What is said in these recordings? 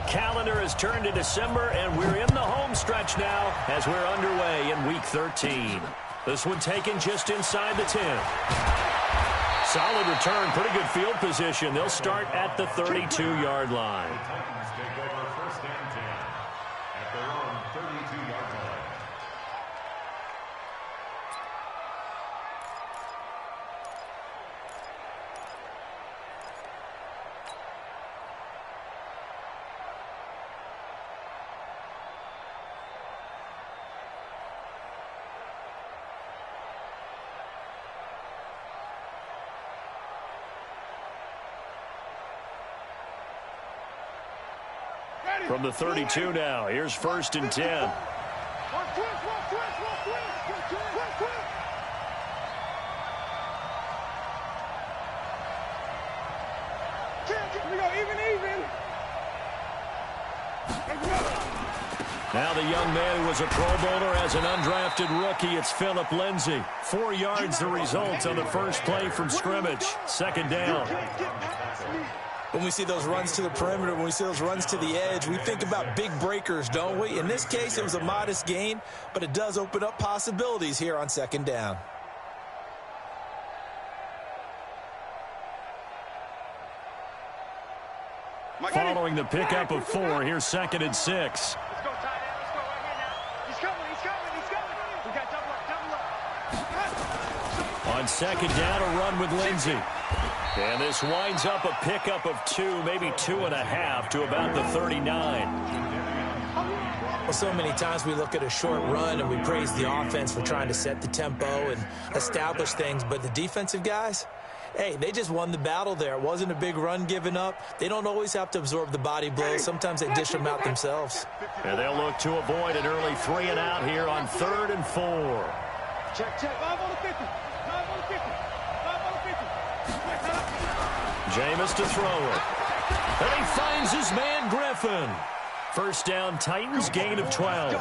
calendar has turned to December, and we're in the home stretch now as we're underway in Week 13. This one taken just inside the 10. Solid return, pretty good field position. They'll start at the 32-yard line. From the 32 now, here's 1st and 10. Here we go, even. Now the young man who was a Pro Bowler as an undrafted rookie, it's Phillip Lindsay. 4 yards the result on the first play from scrimmage. 2nd down. When we see those runs to the perimeter, when we see those runs to the edge, we think about big breakers, don't we? In this case, it was a modest gain, but it does open up possibilities here on 2nd down. Following the pickup of 4, here's 2nd and 6. Let's go, tight end. Let's go right here now. He's coming. We got double up. On 2nd down, a run with Lindsay. And this winds up a pickup of 2, maybe 2.5 to about the 39. Well, so many times we look at a short run and we praise the offense for trying to set the tempo and establish things, but the defensive guys, hey, they just won the battle there. It wasn't a big run given up. They don't always have to absorb the body blows. Sometimes they dish them out themselves. And they'll look to avoid an early 3 and out here on 3rd and 4. Check. 5 on the 50. 5 on the 50. 5 on the 50. Jameis to throw it. And he finds his man Griffin. 1st down, Titans, gain of 12.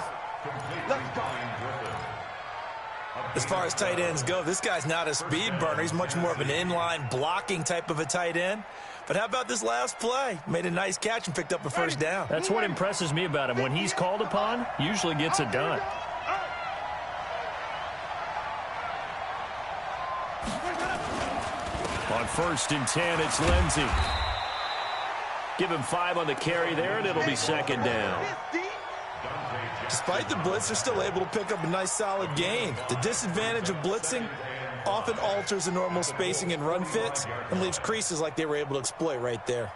As far as tight ends go, this guy's not a speed burner. He's much more of an inline blocking type of a tight end. But how about this last play? Made a nice catch and picked up a 1st down. That's what impresses me about him. When he's called upon, usually gets it done. On 1st and 10, it's Lindsay. Give him 5 on the carry there, and it'll be 2nd down. Despite the blitz, they're still able to pick up a nice, solid gain. The disadvantage of blitzing often alters the normal spacing and run fits and leaves creases like they were able to exploit right there.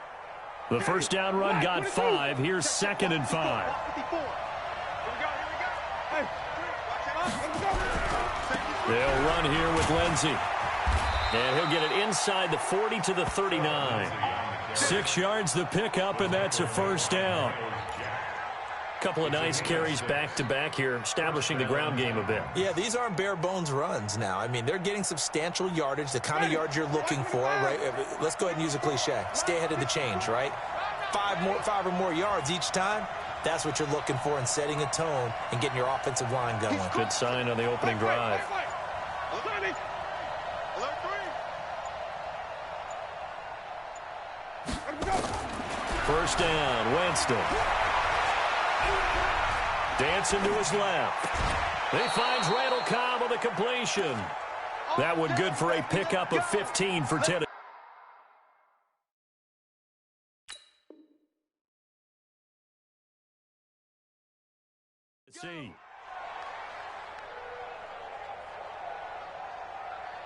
The 1st down run got 5. Here's 2nd and 5. They'll run here with Lindsay. And he'll get it inside the 40 to the 39. 6 yards the pickup, and that's a 1st down. Couple of nice carries back-to-back here, establishing the ground game a bit. Yeah, these aren't bare-bones runs now. I mean, they're getting substantial yardage, the kind of yards you're looking for, right? Let's go ahead and use a cliche. Stay ahead of the change, right? 5 or more yards each time. That's what you're looking for in setting a tone and getting your offensive line going. Good sign on the opening drive. First down, Winston. Dancing to his left. He finds Randall Cobb on the completion. That one good for a pickup of 15 for Tennessee.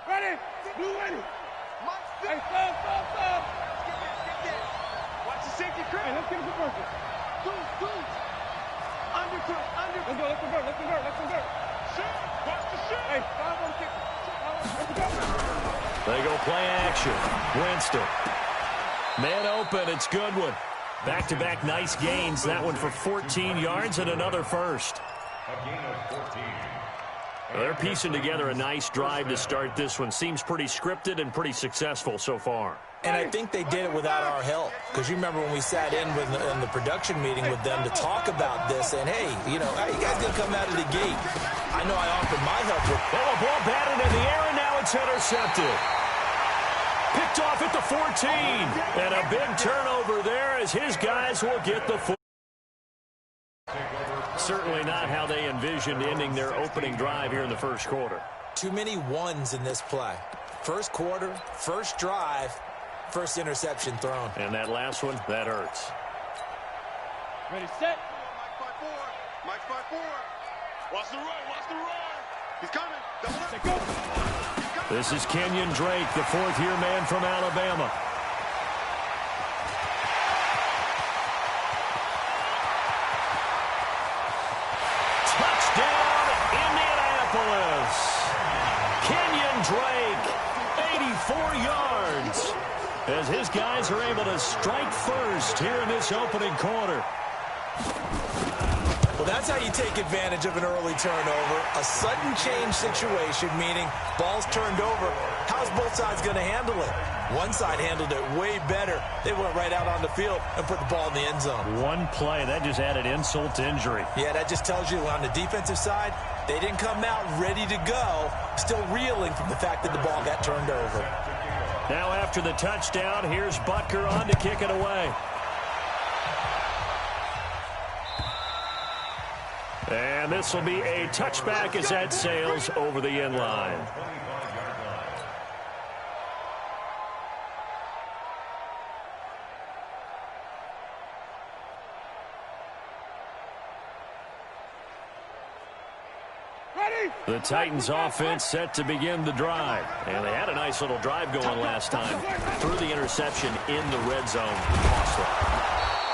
Ready? Blue ready. Hey, stop. Watch the safety crib. Hey, let's get it for purpose. Two. Undercut. Let's convert. Shit. Watch the shit. Hey, 5 on the kick. They go play action. Winston. Man open. It's Goodwin. Back-to-back nice gains. That one for 14 yards and another 1st. A gain of 14. They're piecing together a nice drive to start this one. Seems pretty scripted and pretty successful so far. And I think they did it without our help. Because you remember when we sat in the production meeting with them to talk about this. And, hey, you know, how you guys going to come out of the gate? I know I offered my help with. Oh, a ball batted in the air, and now it's intercepted. Picked off at the 14. And a big turnover there as his guys will get the Certainly not how they envisioned ending their opening drive here in the first quarter. Too many ones in this play. First quarter, first drive, first interception thrown. And that last one, that hurts. Ready, set. Mike 5-4. Watch the run, watch the run. He's coming. Double up. This is Kenyon Drake, the fourth-year man from Alabama. Touchdown, Indianapolis. Kenyon Drake, 84 yards. As his guys are able to strike first here in this opening quarter. Well, that's how you take advantage of an early turnover. A sudden change situation, meaning ball's turned over. How's both sides going to handle it? One side handled it way better. They went right out on the field and put the ball in the end zone. One play, that just added insult to injury. Yeah, that just tells you on the defensive side, they didn't come out ready to go, still reeling from the fact that the ball got turned over. Now after the touchdown, here's Butker on to kick it away. And this will be a touchback as that sails over the end line. The Titans offense set to begin the drive. And they had a nice little drive going last time. Threw the interception in the red zone. Costly.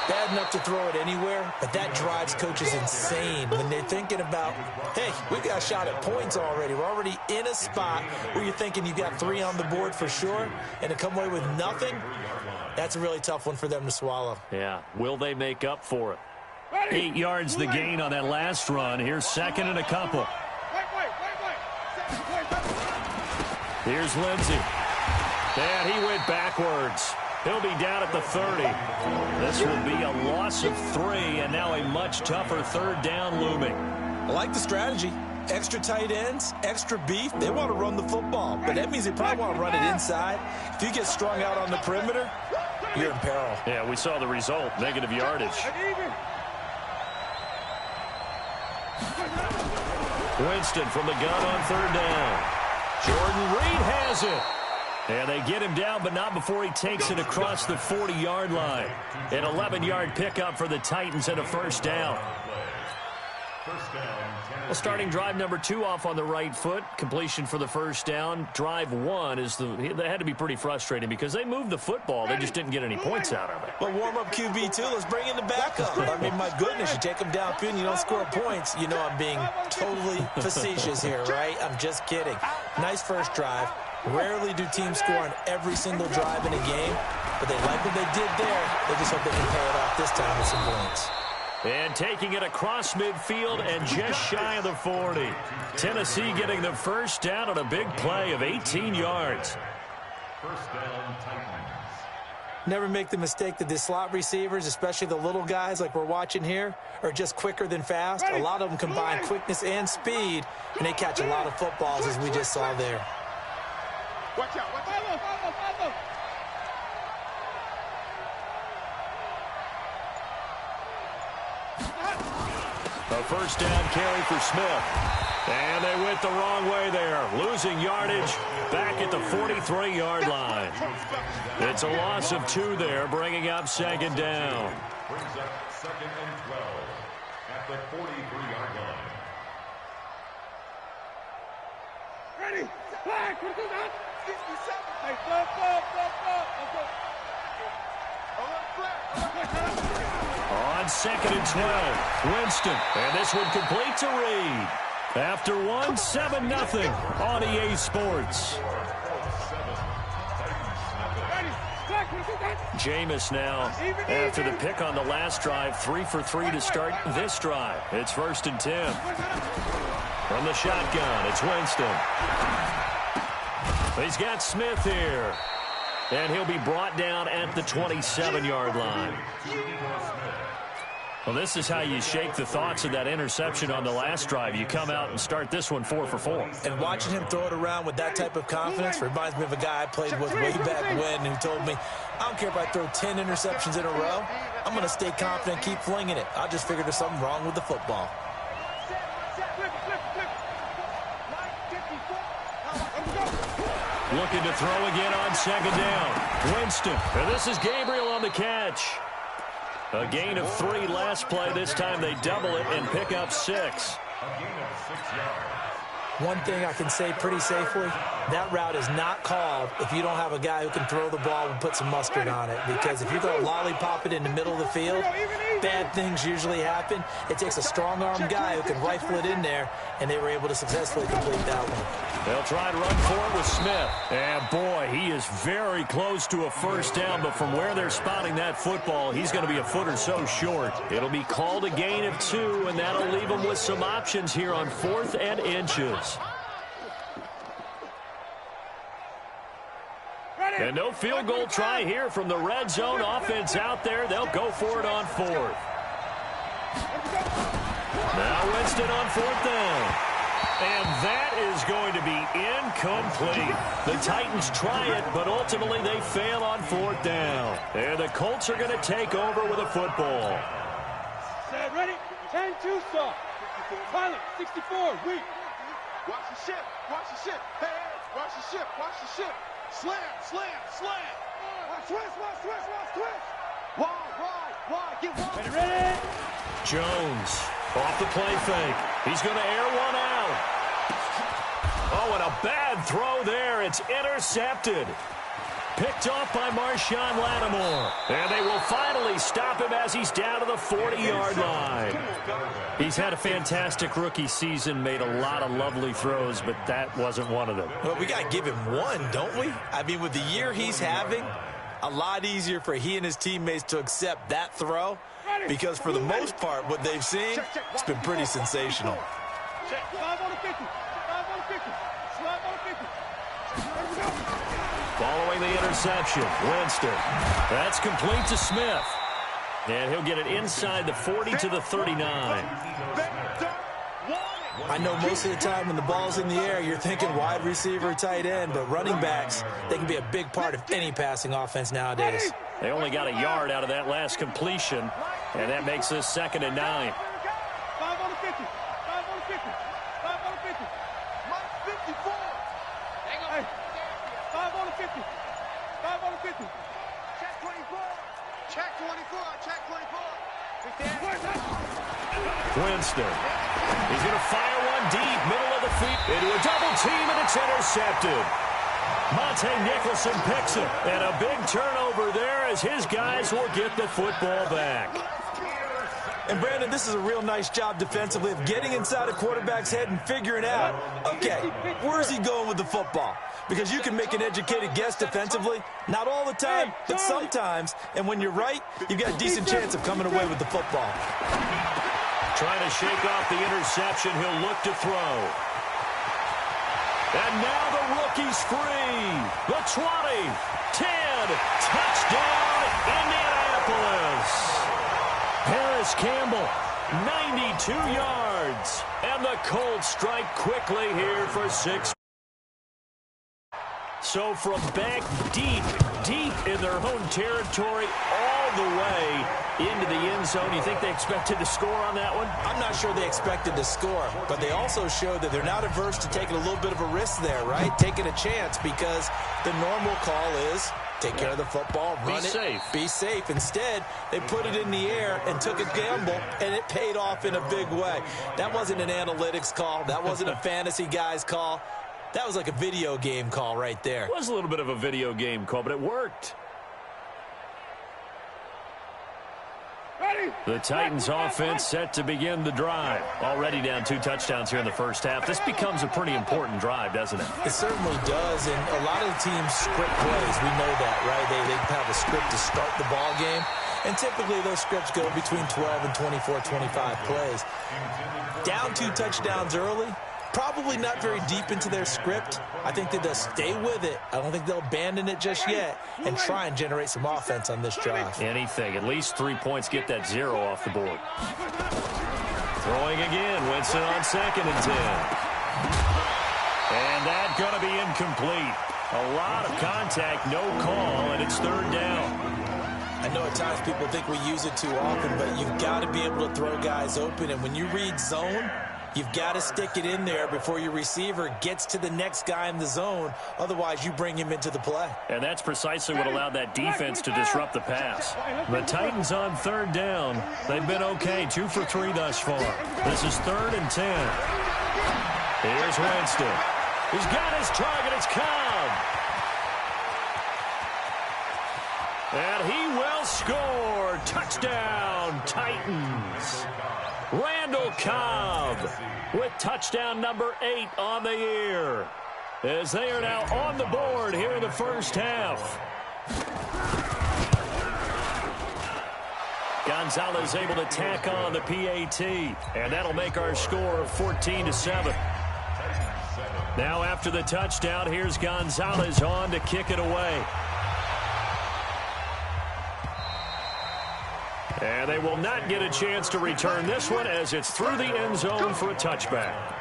Bad enough to throw it anywhere, but that drives coaches insane when they're thinking about, hey, we got a shot at points already. We're already in a spot where you're thinking you got 3 on the board for sure, and to come away with nothing, that's a really tough one for them to swallow. Yeah, will they make up for it? 8 yards the gain on that last run. Here's second and a couple. Here's Lindsey. And he went backwards. He'll be down at the 30. This will be a loss of 3, and now a much tougher third down looming. I like the strategy. Extra tight ends, extra beef. They want to run the football, but that means they probably want to run it inside. If you get strung out on the perimeter, you're in peril. Yeah, we saw the result, negative yardage. Winston from the gun on third down. Jordan Reed has it. And they get him down, but not before he takes it across the 40-yard line. An 11-yard pickup for the Titans and a first down. Well, starting drive number 2 off on the right foot. Completion for the first down. Drive 1 that had to be pretty frustrating because they moved the football. They just didn't get any points out of it. Well, warm-up QB, too. Let's bring in the backup. I mean, my goodness, you take them downfield and you don't score points. You know I'm being totally facetious here, right? I'm just kidding. Nice first drive. Rarely do teams score on every single drive in a game, but they like what they did there. They just hope they can pay it off this time with some points. And taking it across midfield and just shy of the 40. Tennessee getting the first down on a big play of 18 yards. First down, Titans. Never make the mistake that the slot receivers, especially the little guys like we're watching here, are just quicker than fast. A lot of them combine quickness and speed, and they catch a lot of footballs, as we just saw there. Watch out, watch out. Follow. A first down carry for Smith. And they went the wrong way there. Losing yardage back at the 43-yard line. It's a loss of 2 there, bringing up second down. Brings up second and 12 at the 43-yard line. Ready, flag, hey, On second and 12, Winston. And this one complete to Reed. After 1, 7-0 on EA Sports. Jameis now, after the pick on the last drive, 3 for 3 to start this drive. It's first and 10. From the shotgun, it's Winston. He's got Smith here. And he'll be brought down at the 27-yard line. Well, this is how you shake the thoughts of that interception on the last drive. You come out and start this one 4 for 4. And watching him throw it around with that type of confidence reminds me of a guy I played with way back when who told me, I don't care if I throw 10 interceptions in a row. I'm going to stay confident, keep flinging it. I just figured there's something wrong with the football. Looking to throw again on second down. Winston. And this is Gabriel on the catch. A gain of 3 last play. This time they double it and pick up 6. A gain of 6 yards. One thing I can say pretty safely, that route is not called if you don't have a guy who can throw the ball and put some mustard on it. Because if you're going to lollipop it in the middle of the field, bad things usually happen. It takes a strong-arm guy who can rifle it in there, and they were able to successfully complete that one. They'll try and run for it with Smith. And, boy, he is very close to a first down, but from where they're spotting that football, he's going to be a foot or so short. It'll be called a gain of 2, and that'll leave them with some options here on 4th and inches. And no field goal try here from the red zone offense out there. They'll go for it on 4th. Now Winston on 4th down. And that is going to be incomplete. The Titans try it, but ultimately they fail on 4th down. And the Colts are going to take over with a football. Set, ready? 10-2 stop. Pilot, 64, weak. Watch the ship, watch the ship. Hey, hey, watch the ship, watch the ship. Slam, slam, slam. Twist, twist. Wide, get wide. Ready? Jones off the play fake. He's going to air one out. Oh, and a bad throw there. It's intercepted. Picked off by Marshawn Lattimore. And they will finally stop him as he's down to the 40-yard line. He's had a fantastic rookie season, made a lot of lovely throws, but that wasn't one of them. Well, we got to give him one, don't we? I mean, with the year he's having, a lot easier for he and his teammates to accept that throw because for the most part, what they've seen, it's been pretty sensational. Check, 5 on the 50. 5 on the 50. Slide on the 50. There we go. Following the interception, Winston. That's complete to Smith. And he'll get it inside the 40 to the 39. I know most of the time when the ball's in the air, you're thinking wide receiver, tight end, but running backs, they can be a big part of any passing offense nowadays. They only got a yard out of that last completion, and that makes this 2nd and 9. 5 on the 50. 5 on the 50. 5 on the 50. Mike 54. Hey, 5 on the 50. 5 on the 50. Check 24. Check 24. Check 24. Winston. He's going to fire one deep, middle of the feet, into a double team, and it's intercepted. Monte Nicholson picks it, and a big turnover there as his guys will get the football back. And, Brandon, this is a real nice job defensively of getting inside a quarterback's head and figuring out, okay, where's he going with the football? Because you can make an educated guess defensively, not all the time, but sometimes. And when you're right, you've got a decent chance of coming away with the football. Trying to shake off the interception, he'll look to throw. And now the rookie's free. The 20, 10, touchdown, Indianapolis. Paris Campbell, 92 yards. And the Colts strike quickly here for 6. So from back deep in their own territory, all the way into the end zone, you think they expected to score on that one? I'm not sure they expected to score, but they also showed that they're not averse to taking a little bit of a risk there, right? Taking a chance because the normal call is take care of the football, run it, be safe. Instead, they put it in the air and took a gamble, and it paid off in a big way. That wasn't an analytics call. That wasn't a fantasy guy's call. That was like a video game call right there. It was a little bit of a video game call, but it worked. The Titans offense set to begin the drive. Already down 2 touchdowns here in the first half. This becomes a pretty important drive, doesn't it? It certainly does, and a lot of the teams script plays. We know that, right? They have a script to start the ball game, and typically those scripts go between 12 and 24, 25 plays. Down 2 touchdowns early, Probably not very deep into their script. I think that they'll stay with it. I don't think they'll abandon it just yet and try and generate some offense on this drive. Anything. At least 3 points. Get that 0 off the board. Throwing again. Winston on 2nd and 10. And that's going to be incomplete. A lot of contact, no call, and it's 3rd down. I know at times people think we use it too often, but you've got to be able to throw guys open. And when you read zone, you've got to stick it in there before your receiver gets to the next guy in the zone. Otherwise, you bring him into the play. And that's precisely what allowed that defense to disrupt the pass. The Titans on 3rd down. They've been okay, 2 for 3 thus far. This is 3rd and 10. Here's Winston. He's got his target. It's Cobb. And he will score. Touchdown, Titans. Randall Cobb with touchdown number 8 on the year, as they are now on the board here in the first half. Gonzalez able to tack on the PAT, and that'll make our score 14-7. Now after the touchdown, here's Gonzalez on to kick it away. And they will not get a chance to return this one as it's through the end zone for a touchback.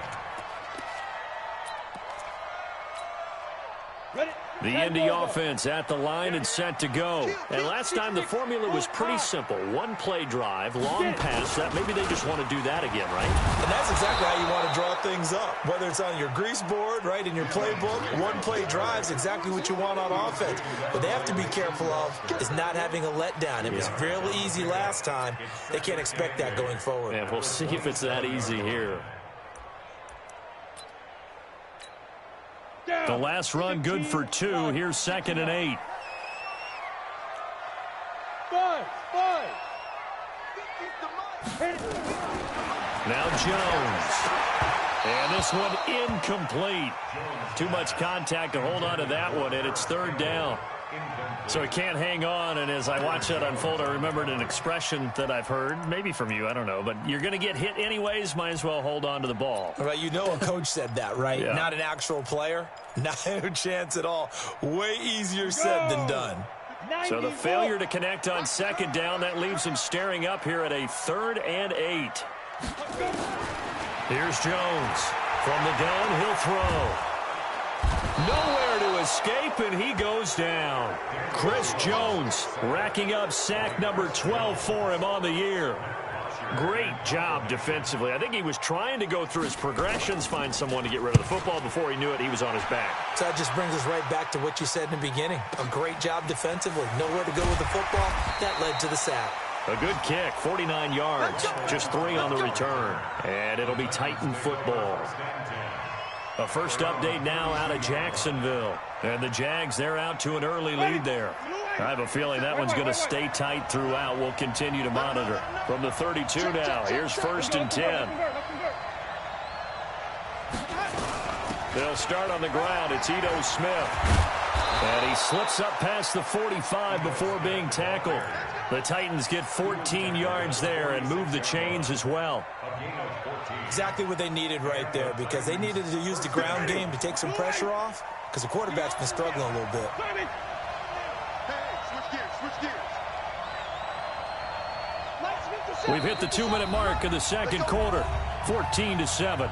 The Indy offense at the line and set to go. And last time the formula was pretty simple. 1-play drive, long pass. Maybe they just want to do that again, right? And that's exactly how you want to draw things up. Whether it's on your grease board, right, in your playbook, 1-play drive is exactly what you want on offense. What they have to be careful of is not having a letdown. It was fairly easy last time. They can't expect that going forward. And we'll see if it's that easy here. The last run good for 2. Here's 2nd and 8. Now Jones. And this one incomplete. Too much contact to hold on to that one, and it's 3rd down. So he can't hang on, and as I watch that unfold, I remembered an expression that I've heard, maybe from you, I don't know, but you're going to get hit anyways, might as well hold on to the ball. Right, you know a coach said that, right? Yeah. Not an actual player. Not a chance at all. Way easier said than done. So the failure to connect on 2nd down, that leaves him staring up here at a 3rd and 8. Here's Jones. From the gun, he'll throw. Nowhere to escape, and he goes down. Chris Jones racking up sack number 12 for him on the year. Great job defensively. I think he was trying to go through his progressions, find someone to get rid of the football. Before he knew it, he was on his back. So that just brings us right back to what you said in the beginning. A great job defensively. Nowhere to go with the football. That led to the sack. A good kick, 49 yards. Just 3 on the return. And it'll be Titan football. A first update now out of Jacksonville. And the Jags, they're out to an early lead there. I have a feeling that one's going to stay tight throughout. We'll continue to monitor. From the 32 now, here's 1st and 10. They'll start on the ground. It's Ito Smith. And he slips up past the 45 before being tackled. The Titans get 14 yards there and move the chains as well. Exactly what they needed right there, because they needed to use the ground game to take some pressure off, because the quarterback's been struggling a little bit. We've hit the 2-minute mark of the 2nd quarter, 14-7.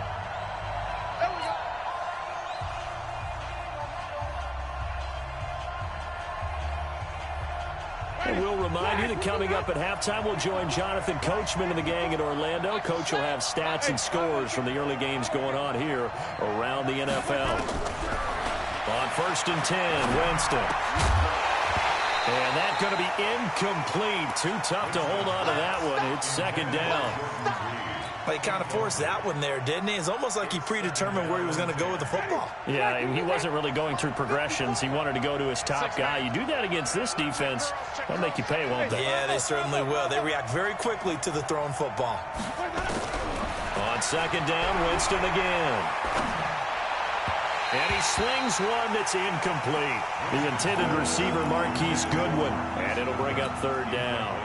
And we'll remind you that coming up at halftime, we'll join Jonathan Coachman and the gang in Orlando. Coach will have stats and scores from the early games going on here around the NFL. On 1st and 10, Winston. And that's going to be incomplete. Too tough to hold on to that one. It's 2nd down. But he kind of forced that one there, didn't he? It's almost like he predetermined where he was going to go with the football. Yeah, he wasn't really going through progressions. He wanted to go to his top guy. You do that against this defense, they'll make you pay, won't they? Yeah, they certainly will. They react very quickly to the thrown football. On 2nd down, Winston again. And he slings one that's incomplete. The intended receiver, Marquise Goodwin. And it'll bring up 3rd down.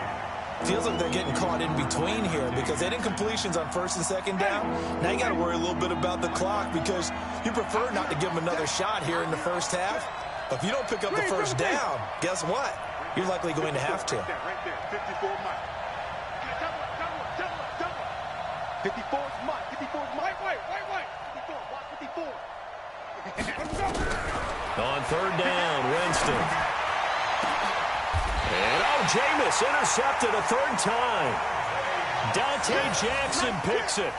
Feels like they're getting caught in between here because they didn't completions on first and second down. Now you got to worry a little bit about the clock because you prefer not to give them another shot here in the first half. But if you don't pick up the first down, guess what? You're likely going to have to. Right there, 54 Mike. 54's Mike. 54's Mike. White. 54. Watch 54. On third down, Winston. And, Jameis intercepted a third time. Dante Jackson picks it.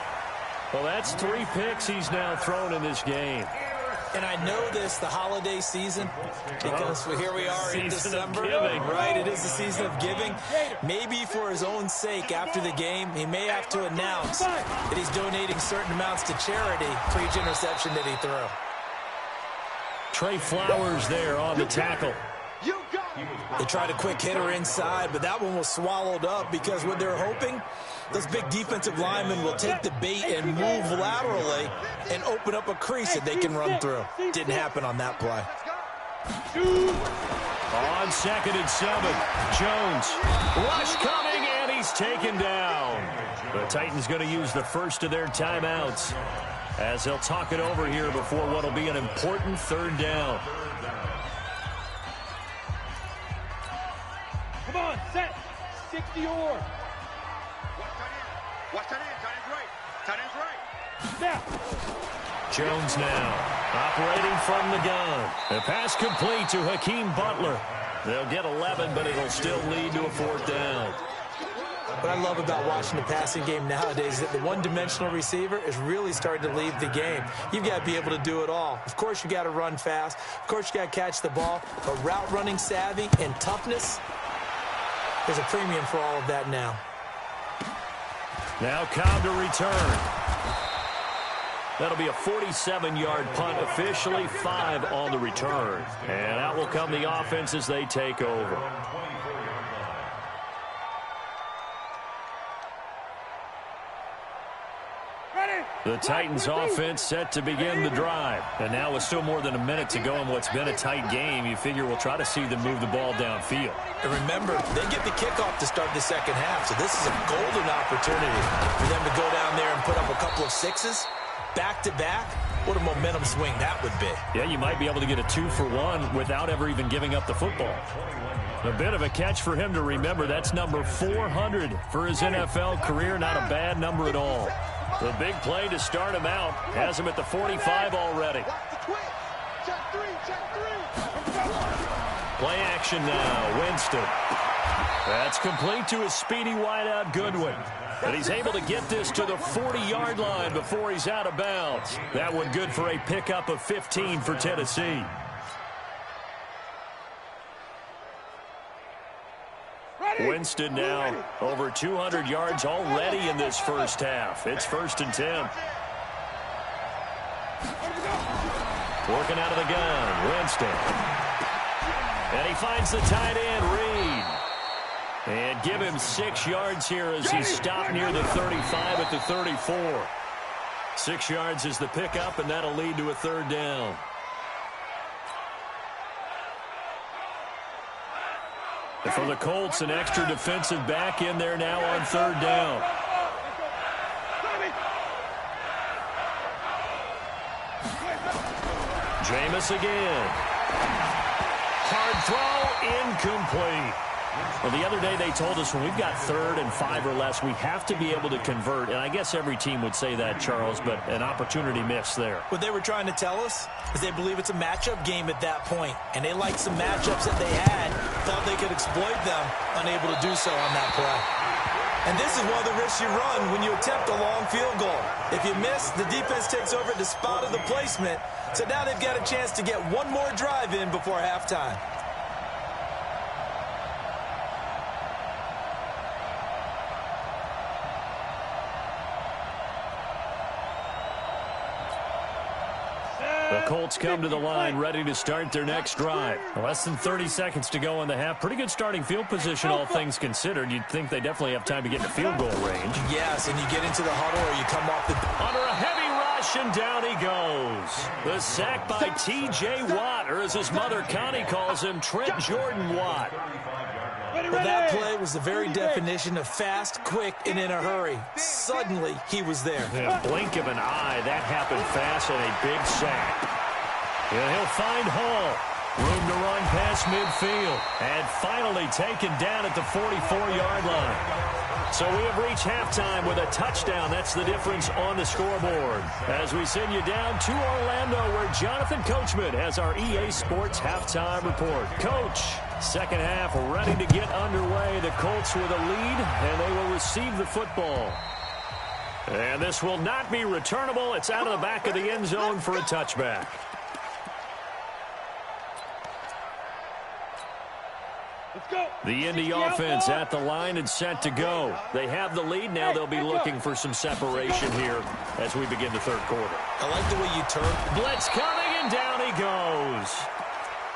Well, that's 3 picks he's now thrown in this game. And I know this, the holiday season, because here we are in December. Right, it is the season of giving. Maybe for his own sake, after the game, he may have to announce that he's donating certain amounts to charity for each interception that he threw. Trey Flowers there on the tackle. They tried a quick hitter inside, but that one was swallowed up because what they're hoping, those big defensive linemen will take the bait and move laterally and open up a crease that they can run through. Didn't happen on that play. On 2nd and 7, Jones. Rush coming, and he's taken down. The Titans going to use the first of their timeouts as they'll talk it over here before what will be an important third down. Come on, set. 60 or. Watch tight end. Tight end's right. Snap. Jones now operating from the gun. The pass complete to Hakeem Butler. They'll get 11, but it'll still lead to a 4th down. What I love about watching the passing game nowadays is that the one-dimensional receiver is really starting to leave the game. You've got to be able to do it all. Of course, you got to run fast. Of course, you got to catch the ball. But route running savvy and toughness, there's a premium for all of that now. Now Cobb to return. That'll be a 47-yard punt, officially 5 on the return. And out will come the offense as they take over. The Titans offense set to begin the drive. And now with still more than a minute to go in what's been a tight game, you figure we'll try to see them move the ball downfield. And remember, they get the kickoff to start the second half, so this is a golden opportunity for them to go down there and put up a couple of 6s back-to-back. What a momentum swing that would be. Yeah, you might be able to get a 2-for-1 without ever even giving up the football. A bit of a catch for him to remember. That's number 400 for his NFL career. Not a bad number at all. The big play to start him out has him at the 45 already. Play action now. Winston. That's complete to his speedy wideout Goodwin. But he's able to get this to the 40-yard line before he's out of bounds. That one good for a pickup of 15 for Tennessee. Winston now over 200 yards already in this first half. It's 1st and 10. Working out of the gun, Winston. And he finds the tight end, Reed. And give him 6 yards here as he's stopped near the 35 at the 34. 6 yards is the pickup, and that'll lead to a 3rd down. For the Colts, an extra defensive back in there now on 3rd down. Jameis again. Hard throw, incomplete. Well, the other day they told us when we've got 3rd and 5 or less, we have to be able to convert. And I guess every team would say that, Charles, but an opportunity missed there. What they were trying to tell us is they believe it's a matchup game at that point. And they liked some matchups that they had, thought they could exploit them, unable to do so on that play. And this is one of the risks you run when you attempt a long field goal. If you miss, the defense takes over at the spot of the placement. So now they've got a chance to get one more drive in before halftime. The Colts come to the line ready to start their next drive. Less than 30 seconds to go in the half. Pretty good starting field position, all things considered. You'd think they definitely have time to get in the field goal range. Yes, and you get into the huddle or you come off the... Under a heavy rush, and down he goes. The sack by T.J. Watt, or as his mother Connie calls him, Trent Jordan Watt. Well, that play was the very definition of fast, quick, and in a hurry. Suddenly, he was there. Yeah, blink of an eye, that happened fast and a big sack. And he'll find Hall. Room to run past midfield. And finally taken down at the 44-yard line. So we have reached halftime with a touchdown. That's the difference on the scoreboard. As we send you down to Orlando, where Jonathan Coachman has our EA Sports halftime report. Coach, second half ready to get underway. The Colts with a lead, and they will receive the football. And this will not be returnable. It's out of the back of the end zone for a touchback. The Indy offense at the line and set to go. They have the lead. Now they'll be looking for some separation here as we begin the third quarter. I like the way you turn. Blitz coming, and down he goes.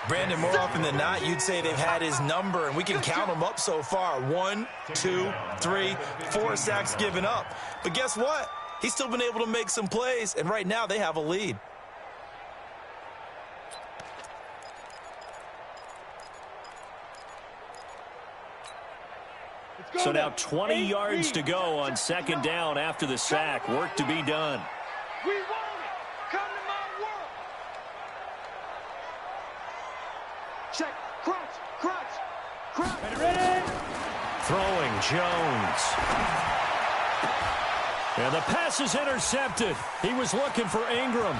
Brandon, more often than not, you'd say they've had his number, and we can count them up so far. 1, 2, 3, 4 sacks given up. But guess what? He's still been able to make some plays, and right now they have a lead. So now 20 yards to go on second down after the sack. Work to be done. We want it. Come to my world. Check. Crunch. Ready? Throwing Jones. And the pass is intercepted. He was looking for Ingram.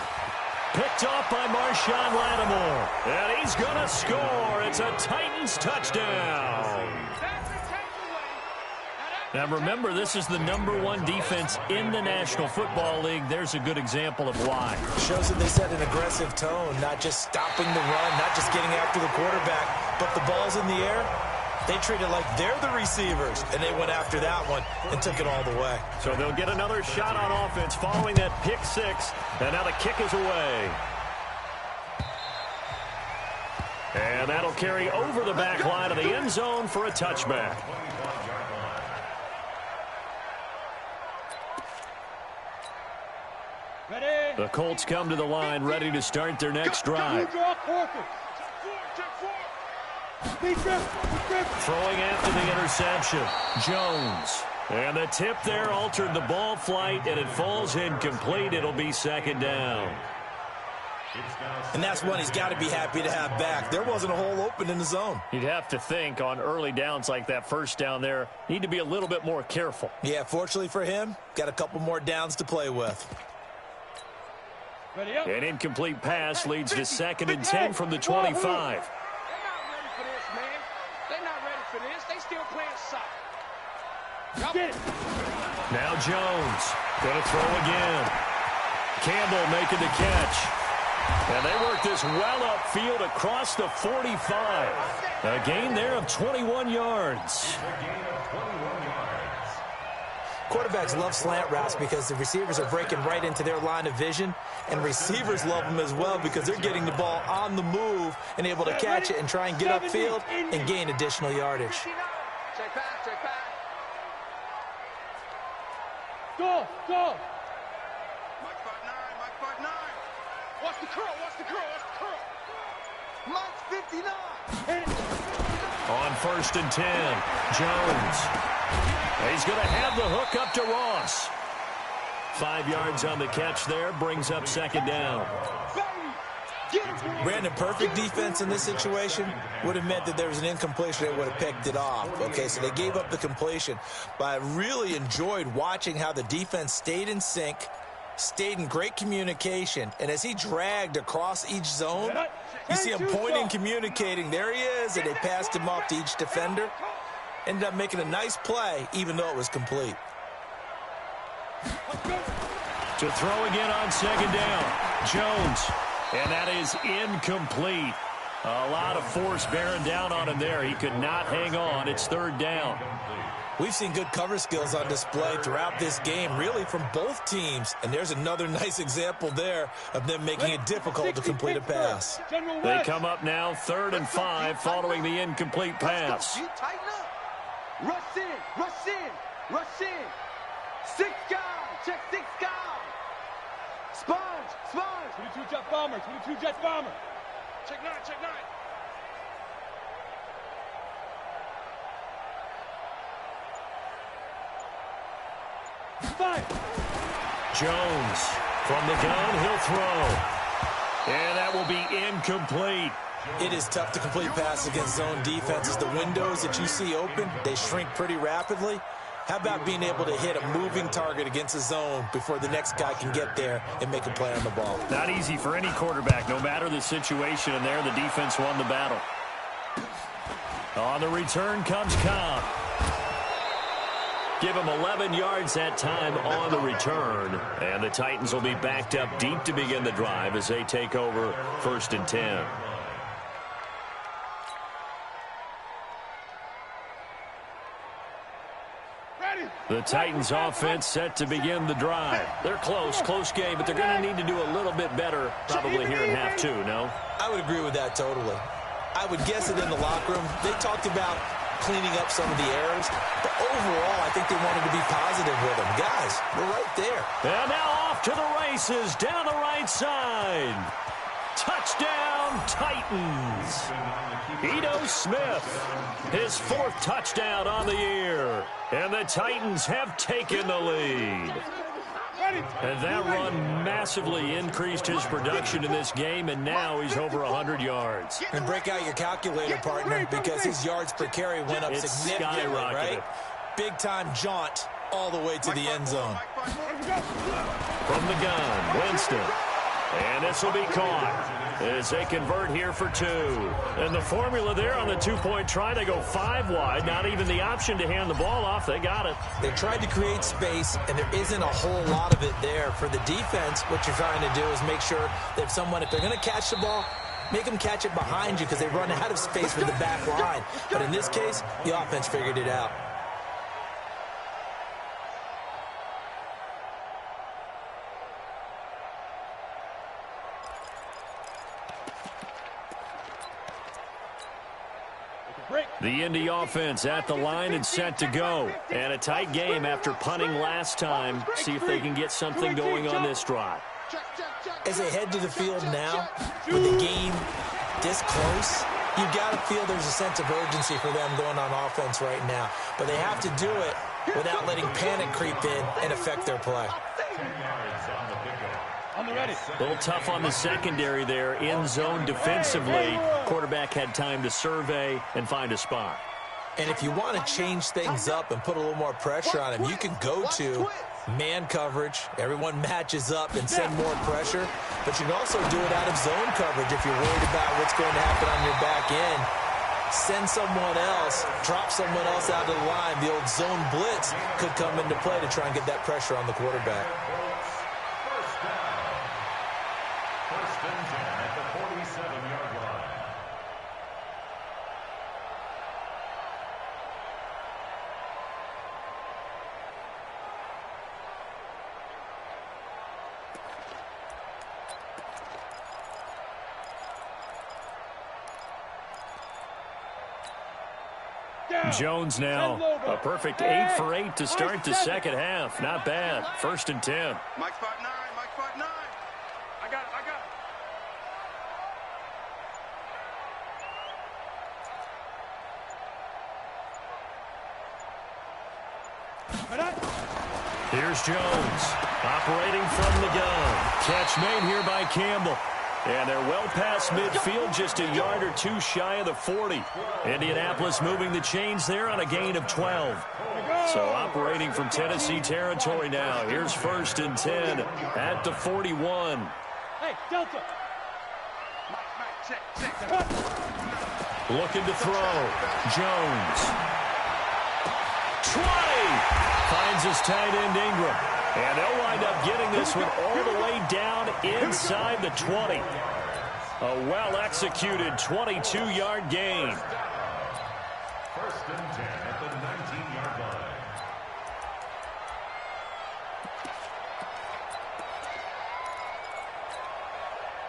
Picked off by Marshawn Lattimore. And he's going to score. It's a Titans touchdown. Now remember, this is the #1 defense in the National Football League. There's a good example of why. Shows that they set an aggressive tone, not just stopping the run, not just getting after the quarterback, but the ball's in the air. They treat it like they're the receivers, and they went after that one and took it all the way. So they'll get another shot on offense following that pick six, and now the kick is away. And that'll carry over the back line of the end zone for a touchback. The Colts come to the line, ready to start their next drive. Throwing after the interception, Jones. And the tip there altered the ball flight, and it falls incomplete. It'll be second down. And that's one he's got to be happy to have back. There wasn't a hole open in the zone. You'd have to think on early downs like that first down there, need to be a little bit more careful. Yeah, fortunately for him, got a couple more downs to play with. An incomplete pass leads to 2nd and 10 from the 25. They're not ready for this, man. They're not ready for this. They still playing soccer. Now Jones going to throw again. Campbell making the catch. And they work this well upfield across the 45. A gain there of 21 yards. Quarterbacks love slant routes because the receivers are breaking right into their line of vision, and receivers love them as well because they're getting the ball on the move and able to catch it and try and get upfield and gain additional yardage. Check back. Go. Mike 5'9". Watch the curl. Mike 59. On 1st and 10, Jones. He's going to have the hook up to Ross. 5 yards on the catch there, brings up second down. Brandon, perfect defense in this situation would have meant that there was an incompletion that would have picked it off. Okay, so they gave up the completion. But I really enjoyed watching how the defense stayed in sync, stayed in great communication, and as he dragged across each zone, you see him pointing, communicating. There he is, and they passed him off to each defender. Ended up making a nice play, even though it was complete. To throw again on second down, Jones. And that is incomplete. A lot of force bearing down on him there. He could not hang on. It's third down. We've seen good cover skills on display throughout this game, really from both teams. And there's another nice example there of them making it difficult to complete a pass. They come up now 3rd and 5 following the incomplete pass. Tighten up. Rush in. 6 guys. Check 6 guys. Sponge. 22 jet bomber. Check 9. line. Jones from the gun, he'll throw. And that will be incomplete. It is tough to complete passes against zone defenses. The windows that you see open, they shrink pretty rapidly. How about being able to hit a moving target against a zone before the next guy can get there and make a play on the ball? Not easy for any quarterback, no matter the situation, and there the defense won the battle. On the return comes Cobb. Give him 11 yards that time on the return. And the Titans will be backed up deep to begin the drive as they take over 1st and 10. The Titans offense set to begin the drive. They're close game, but they're going to need to do a little bit better probably here in half two, no? I would agree with that totally. I would guess that in the locker room, they talked about cleaning up some of the errors, but overall, I think they wanted to be positive with them. Guys, we're right there. And now off to the races down the right side. Touchdown, Titans. Ito Smith, his 4th touchdown on the year. And the Titans have taken the lead. And that run massively increased his production in this game, and now he's over 100 yards. And break out your calculator, partner, because his yards per carry went up significantly, right? Big-time jaunt all the way to the end zone. From the gun, Winston. And this will be caught as they convert here for 2. And the formula there on the 2-point try, they go 5 wide. Not even the option to hand the ball off. They got it. They tried to create space, and there isn't a whole lot of it there. For the defense, what you're trying to do is make sure that if they're going to catch the ball, make them catch it behind you because they run out of space with the back line. But in this case, the offense figured it out. The Indy offense at the line and set to go. And a tight game after punting last time. See if they can get something going on this drive. As they head to the field now, with the game this close, you've got to feel there's a sense of urgency for them going on offense right now. But they have to do it without letting panic creep in and affect their play. A little tough on the secondary there. In zone defensively. Quarterback had time to survey and find a spot. And if you want to change things up and put a little more pressure on him, you can go to man coverage. Everyone matches up and send more pressure. But you can also do it out of zone coverage if you're worried about what's going to happen on your back end. Send someone else, drop someone else out of the line. The old zone blitz could come into play to try and get that pressure on the quarterback. First and 10 at the 47-yard line. Jones now a perfect 8 for 8 to start the second half. Not bad. 1st and 10. Mike spot 9. Mike spot 9. I got it. Here's Jones operating from the gun. Catch made here by Campbell. And they're well past midfield, just a yard or 2 shy of the 40. Indianapolis moving the chains there on a gain of 12. So operating from Tennessee territory now. Here's 1st and 10 at the 41. Hey, Delta. Looking to throw. Jones. 20. Finds his tight end Ingram. And they'll wind up getting this one all the way down inside the 20. A well-executed 22-yard gain. 1st and 10 at the 19-yard line.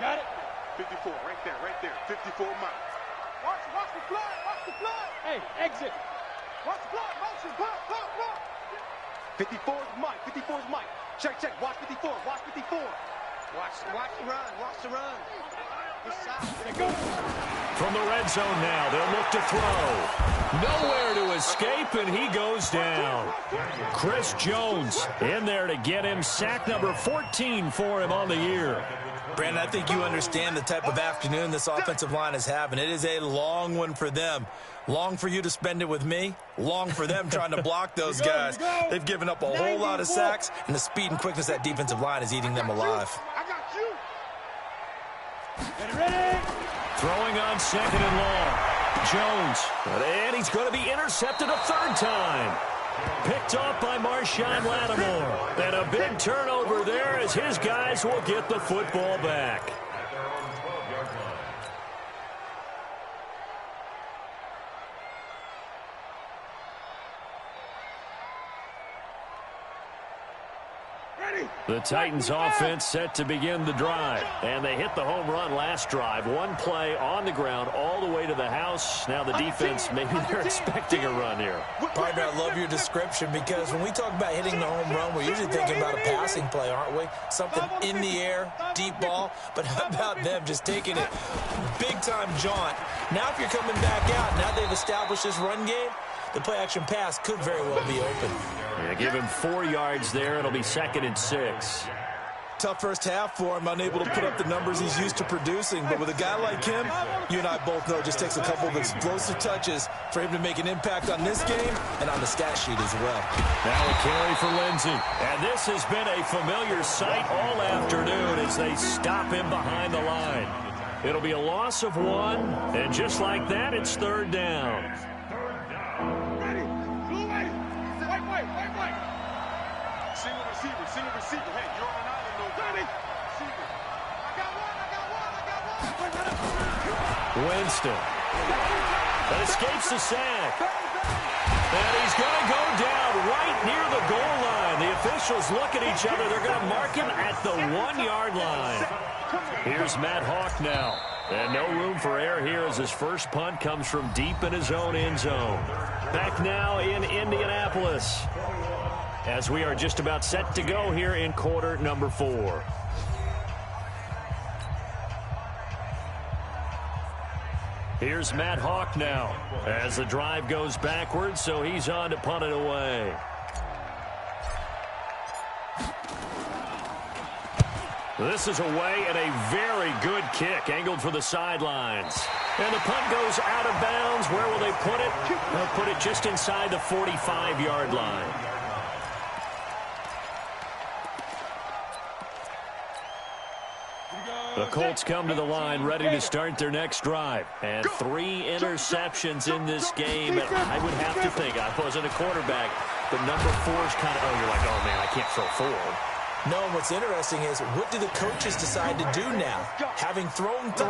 Got it. 54, right there. 54 Mike. Watch the flood. Hey, exit. Watch the flood, motion, block. 54 is Mike. Check. Watch 54. Watch the run. Watch the run. From the red zone now, they'll look to throw. Nowhere to escape, and he goes down. Chris Jones in there to get him. Sack number 14 for him on the year. Brandon, I think you understand the type of afternoon this offensive line is having. It is a long one for them. Long for you to spend it with me. Long for them trying to block those guys. They've given up a whole lot of sacks, and the speed and quickness of that defensive line is eating them alive. I got you. Ready? Throwing on second and long. Jones. And he's going to be intercepted a third time. Picked off by Marshawn Lattimore. And a big turnover there as his guys will get the football back. The Titans offense set to begin the drive. And they hit the home run last drive. One play on the ground all the way to the house. Now the defense, maybe they're expecting a run here. Partner, I love your description because when we talk about hitting the home run, we're usually thinking about a passing play, aren't we? Something in the air, deep ball. But how about them just taking it big-time jaunt? Now if you're coming back out, now they've established this run game, the play-action pass could very well be open. Yeah, give him 4 yards there. It'll be 2nd and 6. Tough first half for him, unable to put up the numbers he's used to producing. But with a guy like him, you and I both know it just takes a couple of explosive touches for him to make an impact on this game and on the stat sheet as well. Now a carry for Lindsey. And this has been a familiar sight all afternoon as they stop him behind the line. It'll be a loss of 1, and just like that, it's 3rd down. Single receiver. Hey, you're on an island, though. Receiver. I got one. Winston. That escapes the sack. And he's going to go down right near the goal line. The officials look at each other. They're going to mark him at the 1-yard line. Here's Matt Hawk now. And no room for error here as his first punt comes from deep in his own end zone. Back now in Indianapolis, as we are just about set to go here in quarter number 4. Here's Matt Hawk now as the drive goes backwards, so he's on to punt it away. This is away and a very good kick angled for the sidelines. And the punt goes out of bounds. Where will they put it? They'll put it just inside the 45-yard line. The Colts come to the line ready to start their next drive. And 3 interceptions in this game. And I would have to think, I wasn't a quarterback, but number 4 is kind of, you're like, oh, man, I can't throw 4. No, what's interesting is, what do the coaches decide to do now? Having thrown 3,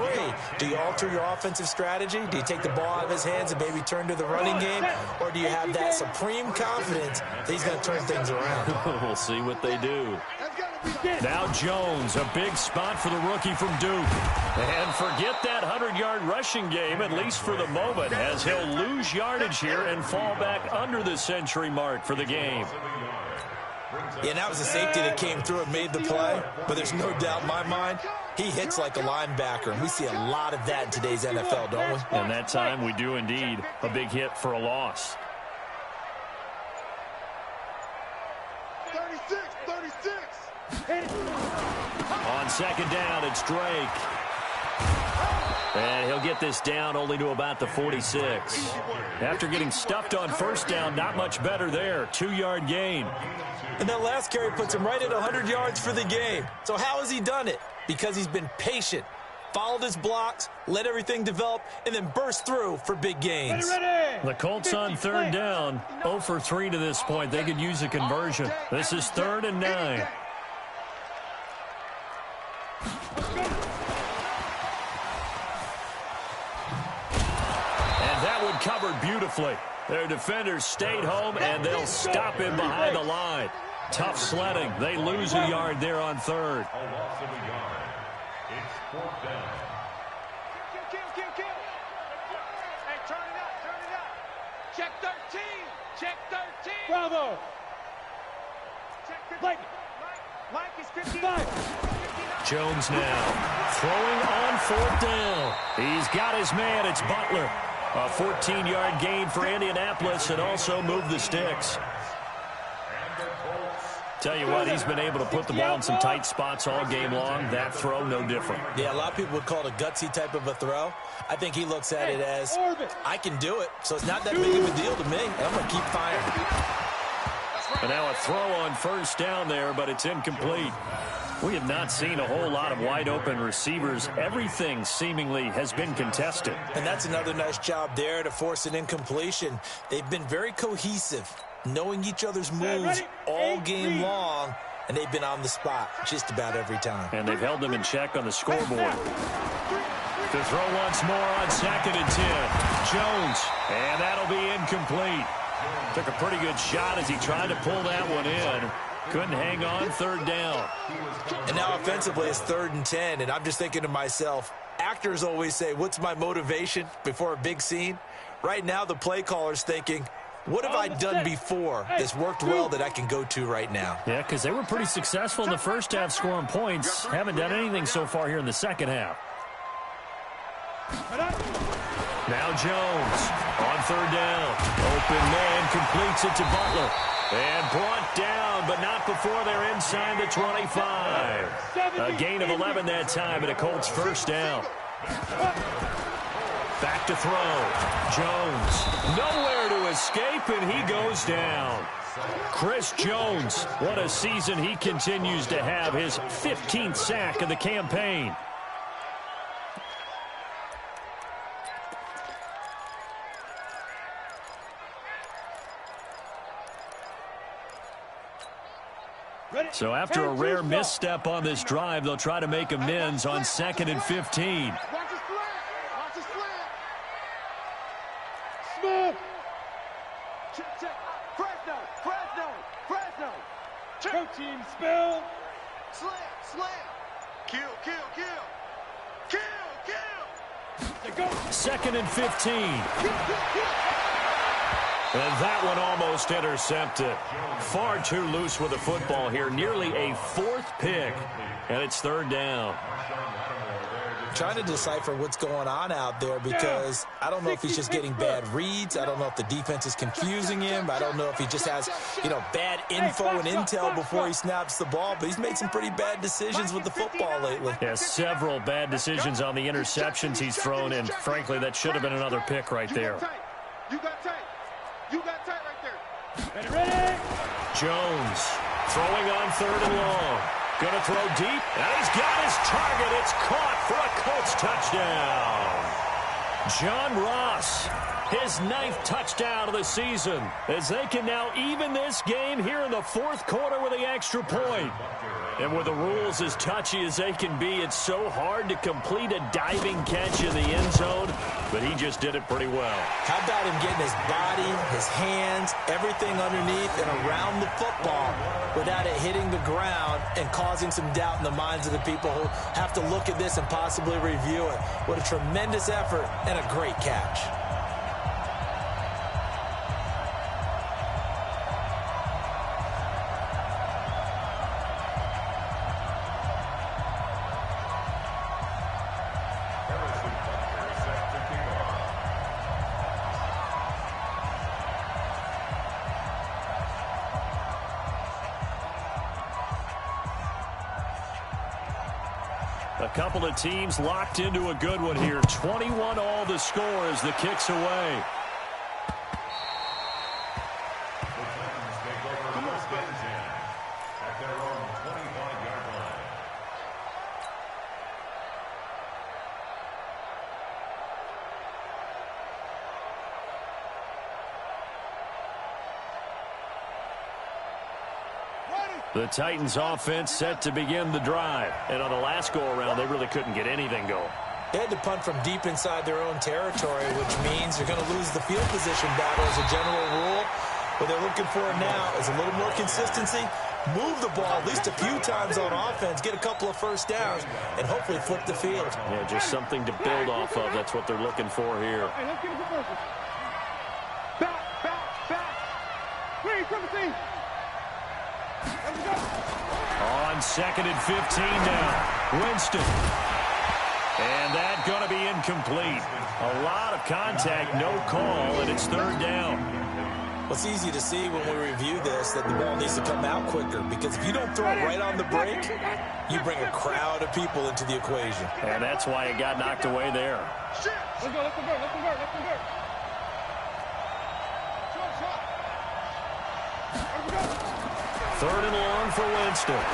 do you alter your offensive strategy? Do you take the ball out of his hands and maybe turn to the running game? Or do you have that supreme confidence that he's going to turn things around? We'll see what they do. Now Jones, a big spot for the rookie from Duke. And forget that 100-yard rushing game, at least for the moment, as he'll lose yardage here and fall back under the century mark for the game. Yeah, that was a safety that came through and made the play, but there's no doubt in my mind, he hits like a linebacker, and we see a lot of that in today's NFL, don't we? And that time we do indeed. A big hit for a loss. 36. On second down, it's Drake. And he'll get this down only to about the 46. After getting stuffed on first down, not much better there. 2-yard gain. And that last carry puts him right at 100 yards for the game. So how has he done it? Because he's been patient, followed his blocks, let everything develop, and then burst through for big gains. The Colts on third down, 0 for 3 to this point. They could use a conversion. This is 3rd and 9. And that one covered beautifully. Their defenders stayed home, and they'll stop him behind the line. Tough sledding. They lose a yard there on 3rd. A loss of a yard. It's 4th down. Kill. Hey, turn it up. Check 13. Bravo. Check 15. Mike. Mike is 15. 5. Jones now throwing on 4th down. He's got his man. It's Butler. A 14-yard gain for Indianapolis and also move the sticks. Tell you what, he's been able to put the ball in some tight spots all game long. That throw, no different. Yeah, a lot of people would call it a gutsy type of a throw. I think he looks at it as, I can do it, so it's not that big of a deal to me, and I'm going to keep firing. And now a throw on 1st down there, but it's incomplete. We have not seen a whole lot of wide-open receivers. Everything seemingly has been contested. And that's another nice job there to force an incompletion. They've been very cohesive, knowing each other's moves all game long, and they've been on the spot just about every time. And they've held them in check on the scoreboard. To throw once more on 2nd and 10. Jones, and that'll be incomplete. Took a pretty good shot as he tried to pull that one in. Couldn't hang on 3rd down. And now offensively it's 3rd and 10, and I'm just thinking to myself, actors always say, what's my motivation before a big scene? Right now the play caller's thinking, what have I done before that's worked well that I can go to right now? Yeah, because they were pretty successful in the first half scoring points. Haven't done anything so far here in the second half. Now Jones on 3rd down. Open man completes it to Butler. And brought down, but not before they're inside the 25. A gain of 11 that time, and a Colts 1st down. Back to throw. Jones nowhere to escape, and he goes down. Chris Jones, what a season he continues to have. His 15th sack of the campaign. So after a rare misstep on this drive, they'll try to make amends on 2nd and 15. Watch his slant. Watch his slant. Smooth. Check. Fresno. Check. Protein spill. Slam. Kill. 2nd and 15. And that one almost intercepted. Far too loose with the football here. Nearly a 4th pick. And it's 3rd down. Trying to decipher what's going on out there because I don't know if he's just getting bad reads. I don't know if the defense is confusing him. I don't know if he just has, bad info and intel before he snaps the ball. But he's made some pretty bad decisions with the football lately. Yeah, several bad decisions on the interceptions he's thrown in. Frankly, that should have been another pick right there. You got tight right there. Ready? Jones throwing on 3rd and long. Going to throw deep, and he's got his target. It's caught for a Colts touchdown. John Ross, his 9th touchdown of the season, as they can now even this game here in the 4th quarter with the extra point. And with the rules as touchy as they can be, it's so hard to complete a diving catch in the end zone, but he just did it pretty well. How about him getting his body, his hands, everything underneath and around the football without it hitting the ground and causing some doubt in the minds of the people who have to look at this and possibly review it. What a tremendous effort and a great catch. A couple of teams locked into a good one here. 21 all the score as the kick's away. At their own 25-yard line. The Titans offense set to begin the drive. And on the last go-around, they really couldn't get anything going. They had to punt from deep inside their own territory, which means they're going to lose the field position battle as a general rule. What they're looking for now is a little more consistency, move the ball at least a few times on offense, get a couple of first downs, and hopefully flip the field. Yeah, just something to build off of. That's what they're looking for here. Hey, let's get it for purpose. Back. Green, 17. On 2nd and 15 now. Winston. And that going to be incomplete. A lot of contact, no call, and it's third down. Well, it's easy to see when we review this that the ball needs to come out quicker, because if you don't throw it right on the break, you bring a crowd of people into the equation. And that's why it got knocked away there. Let's go, let's convert, let's convert, let's convert. Third and long for Winston.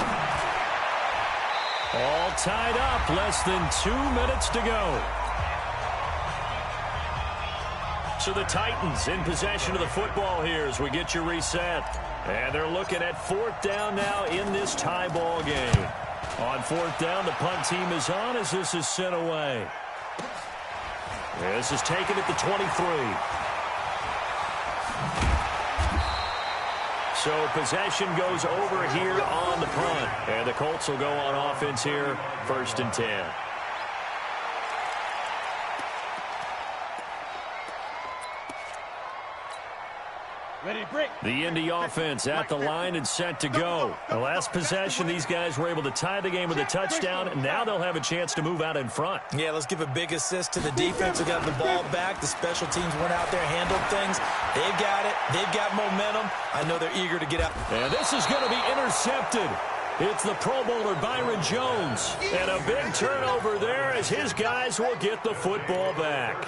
All tied up, less than 2 minutes to go. So the Titans in possession of the football here as we get you reset. And they're looking at fourth down now in this tie ball game. On fourth down, the punt team is on as this is sent away. This is taken at the 23. So possession goes over here on the punt. And the Colts will go on offense here, 1st and 10. Ready to break. The Indy offense at the line and set to go. The last possession, these guys were able to tie the game with a touchdown, and now they'll have a chance to move out in front. Yeah, let's give a big assist to the defense who got the ball back. The special teams went out there, handled things. They've got it. They've got momentum. I know they're eager to get out. And this is going to be intercepted. It's the Pro Bowler Byron Jones. And a big turnover there as his guys will get the football back.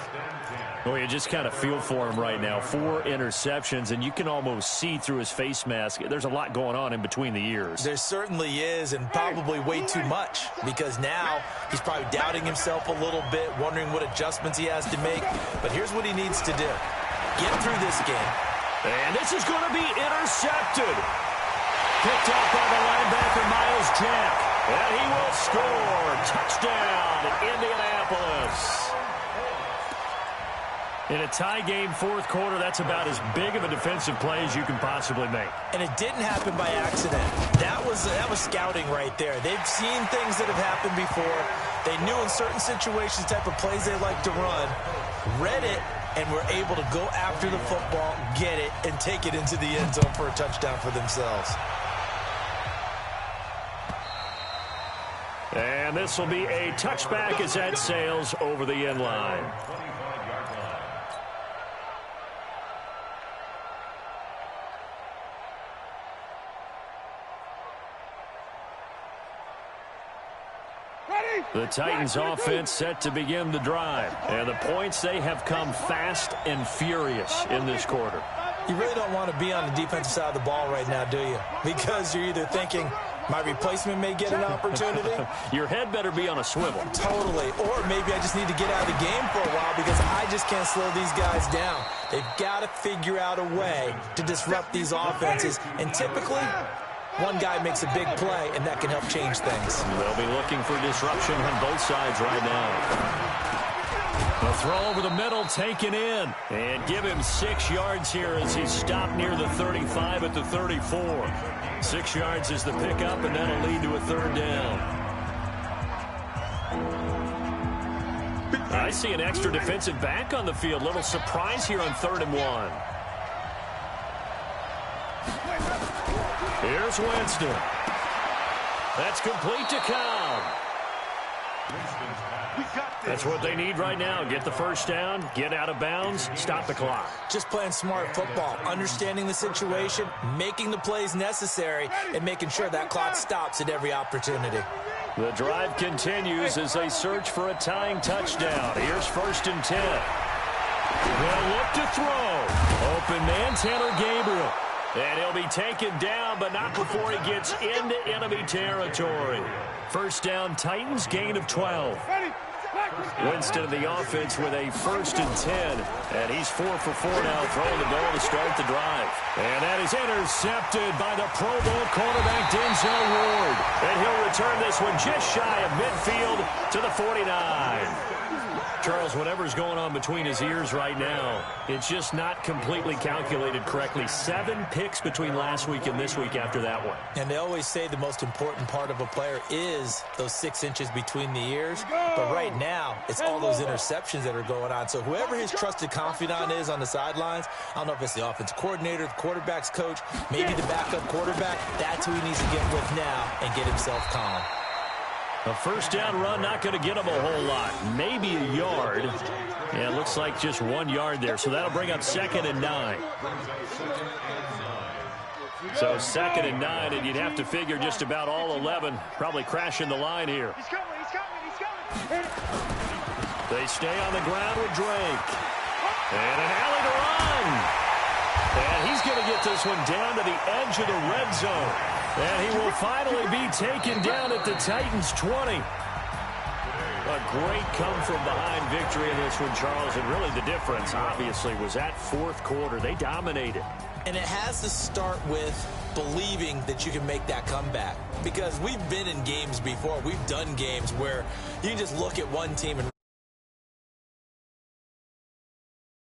Well, you just kind of feel for him right now. 4 interceptions, and you can almost see through his face mask. There's a lot going on in between the ears. There certainly is, and probably way too much, because now he's probably doubting himself a little bit, wondering what adjustments he has to make. But here's what he needs to do. Get through this game. And this is going to be intercepted. Picked up by the linebacker, Miles Jack. And he will score. Touchdown, Indianapolis. In a tie game, 4th quarter, that's about as big of a defensive play as you can possibly make. And it didn't happen by accident. That was scouting right there. They've seen things that have happened before. They knew in certain situations the type of plays they like to run, read it, and were able to go after the football, get it, and take it into the end zone for a touchdown for themselves. And this will be a touchback as that sails over the end line. The Titans offense set to begin the drive. And the points, they have come fast and furious in this quarter. You really don't want to be on the defensive side of the ball right now, do you? Because you're either thinking, my replacement may get an opportunity. Your head better be on a swivel. Totally. Or maybe I just need to get out of the game for a while because I just can't slow these guys down. They've got to figure out a way to disrupt these offenses. And typically, one guy makes a big play, and that can help change things. They'll be looking for disruption on both sides right now. The throw over the middle, taken in. And give him 6 yards here as he's stopped near the 35 at the 34. 6 yards is the pickup, and that'll lead to a 3rd down. I see an extra defensive back on the field. Little surprise here on 3rd and 1. Here's Winston. That's complete to Cobb. That's what they need right now. Get the first down, get out of bounds, stop the clock. Just playing smart football, understanding the situation, making the plays necessary, and making sure that clock stops at every opportunity. The drive continues as they search for a tying touchdown. Here's 1st and 10. They'll look to throw. Open man, Taylor Gabriel. And he'll be taken down, but not before he gets into enemy territory. First down, Titans, gain of 12. Winston in the offense with a 1st and 10. And he's 4 for 4 now, throwing the ball to start the drive. And that is intercepted by the Pro Bowl quarterback, Denzel Ward. And he'll return this one just shy of midfield to the 49. Charles, whatever's going on between his ears right now, it's just not completely calculated correctly. 7 picks between last week and this week after that one. And they always say the most important part of a player is those 6 inches between the ears. But right now, it's all those interceptions that are going on. So whoever his trusted confidant is on the sidelines, I don't know if it's the offensive coordinator, the quarterback's coach, maybe the backup quarterback, that's who he needs to get with now and get himself calm. A first down run, not going to get him a whole lot. Maybe a yard. Yeah, it looks like just 1 yard there. So that'll bring up 2nd and 9. So 2nd and 9, and you'd have to figure just about all 11 probably crashing the line here. He's coming, he's coming, he's coming. They stay on the ground with Drake. And an alley to run. And he's going to get this one down to the edge of the red zone. And he will finally be taken down at the Titans' 20. A great come-from-behind victory in this one, Charles. And really the difference, obviously, was that fourth quarter. They dominated. And it has to start with believing that you can make that comeback. Because we've been in games before. We've done games where you just look at one team and